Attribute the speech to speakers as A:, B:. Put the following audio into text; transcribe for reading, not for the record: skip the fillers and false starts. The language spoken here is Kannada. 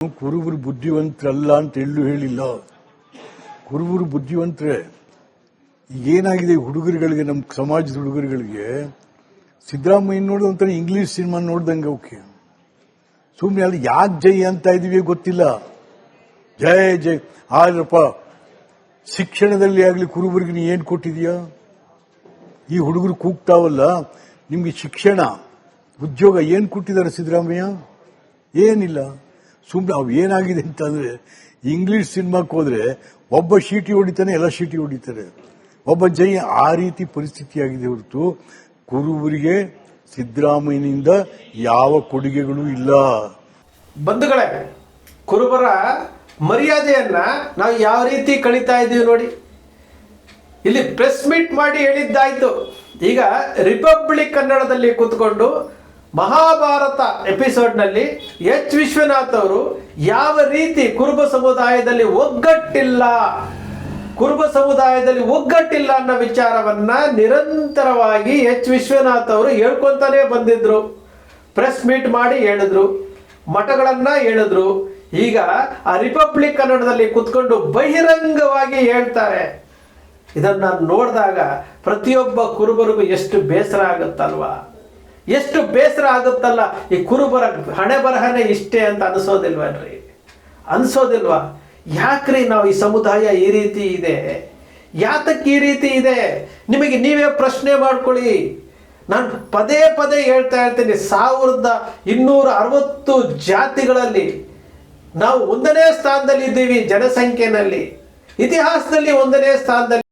A: ಕುರುಬರು ಬುದ್ಧಿವಂತರಲ್ಲ ಅಂತ ಎಲ್ಲೂ ಹೇಳಿಲ್ಲ. ಕುರುಬರು ಬುದ್ಧಿವಂತರೇ. ಏನಾಗಿದೆ ಹುಡುಗರುಗಳಿಗೆ, ನಮ್ಮ ಸಮಾಜದ ಹುಡುಗರುಗಳಿಗೆ ಸಿದ್ದರಾಮಯ್ಯ ನೋಡಿದ ಒಂಥರ ಇಂಗ್ಲಿಷ್ ಸಿನಿಮಾ ನೋಡ್ದಂಗೆ. ಓಕೆ, ಸುಮ್ಮನೆ ಅಲ್ಲಿ ಯಾಕೆ ಜೈ ಅಂತ ಇದೀವಿ ಗೊತ್ತಿಲ್ಲ. ಜೈ ಜೈ ಆದ್ರಪ್ಪ, ಶಿಕ್ಷಣದಲ್ಲಿ ಆಗಲಿ ಕುರುಬರಿಗೆ ನೀ ಏನು ಕೊಟ್ಟಿದೀಯಾ? ಈ ಹುಡುಗರು ಕೂಗ್ತಾವಲ್ಲ, ನಿಮ್ಗೆ ಶಿಕ್ಷಣ ಉದ್ಯೋಗ ಏನು ಕೊಟ್ಟಿದ್ದಾರೆ ಸಿದ್ದರಾಮಯ್ಯ? ಏನಿಲ್ಲ. ಸುಮ್ಮನೆ ಅವು ಏನಾಗಿದೆ ಅಂತಂದ್ರೆ, ಇಂಗ್ಲಿಷ್ ಸಿನಿಮಾಕ್ಕೆ ಹೋದ್ರೆ ಒಬ್ಬ ಶೀಟಿ ಹೊಡಿತಾನೆ, ಎಲ್ಲ ಶೀಟಿ ಹೊಡಿತಾರೆ, ಒಬ್ಬ ಜೈ. ಆ ರೀತಿ ಪರಿಸ್ಥಿತಿ ಆಗಿದೆ ಹೊರತು ಕುರುಬರಿಗೆ ಸಿದ್ದರಾಮಯ್ಯನಿಂದ ಯಾವ ಕೊಡುಗೆಗಳು ಇಲ್ಲ.
B: ಬಂಧುಗಳೇ, ಕುರುಬರ ಮರ್ಯಾದೆಯನ್ನ ನಾವು ಯಾವ ರೀತಿ ಕಳೀತಾ ಇದ್ದೀವಿ ನೋಡಿ. ಇಲ್ಲಿ ಪ್ರೆಸ್ ಮೀಟ್ ಮಾಡಿ ಹೇಳಿದ್ದಾಯ್ತು. ಈಗ ರಿಪಬ್ಲಿಕ್ ಕನ್ನಡದಲ್ಲಿ ಕೂತ್ಕೊಂಡು ಮಹಾಭಾರತ ಎಪಿಸೋಡ್ನಲ್ಲಿ ಎಚ್ ವಿಶ್ವನಾಥ್ ಅವರು ಯಾವ ರೀತಿ ಕುರುಬ ಸಮುದಾಯದಲ್ಲಿ ಒಗ್ಗಟ್ಟಿಲ್ಲ ಅನ್ನೋ ವಿಚಾರವನ್ನ ನಿರಂತರವಾಗಿ ಎಚ್ ವಿಶ್ವನಾಥ್ ಅವರು ಹೇಳ್ಕೊಂತಾನೆ ಬಂದಿದ್ರು. ಪ್ರೆಸ್ ಮೀಟ್ ಮಾಡಿ ಹೇಳಿದ್ರು, ಮಠಗಳನ್ನ ಹೇಳಿದ್ರು. ಈಗ ಆ ರಿಪಬ್ಲಿಕ್ ಕನ್ನಡದಲ್ಲಿ ಕೂತ್ಕೊಂಡು ಬಹಿರಂಗವಾಗಿ ಹೇಳ್ತಾರೆ. ಇದನ್ನ ನೋಡಿದಾಗ ಪ್ರತಿಯೊಬ್ಬ ಕುರುಬರಿಗೂ ಎಷ್ಟು ಬೇಸರ ಆಗುತ್ತಲ್ವಾ, ಎಷ್ಟು ಬೇಸರ ಆಗುತ್ತಲ್ಲ. ಈ ಕುರುಬರ ಹಣೆ ಬರಹನೆ ಇಷ್ಟೇ ಅಂತ ಅನ್ಸೋದಿಲ್ವಾ? ಯಾಕ್ರಿ ನಾವು ಈ ಸಮುದಾಯ ಈ ರೀತಿ ಇದೆ? ಯಾತಕ್ಕೆ ಈ ರೀತಿ ಇದೆ? ನಿಮಗೆ ನೀವೇ ಪ್ರಶ್ನೆ ಮಾಡ್ಕೊಳ್ಳಿ. ನಾನು ಪದೇ ಪದೇ ಹೇಳ್ತಾ ಇರ್ತೀನಿ, 1260 ಜಾತಿಗಳಲ್ಲಿ ನಾವು 1ನೇ ಸ್ಥಾನದಲ್ಲಿ ಇದ್ದೀವಿ. ಜನಸಂಖ್ಯೆನಲ್ಲಿ, ಇತಿಹಾಸದಲ್ಲಿ 1ನೇ ಸ್ಥಾನದಲ್ಲಿ.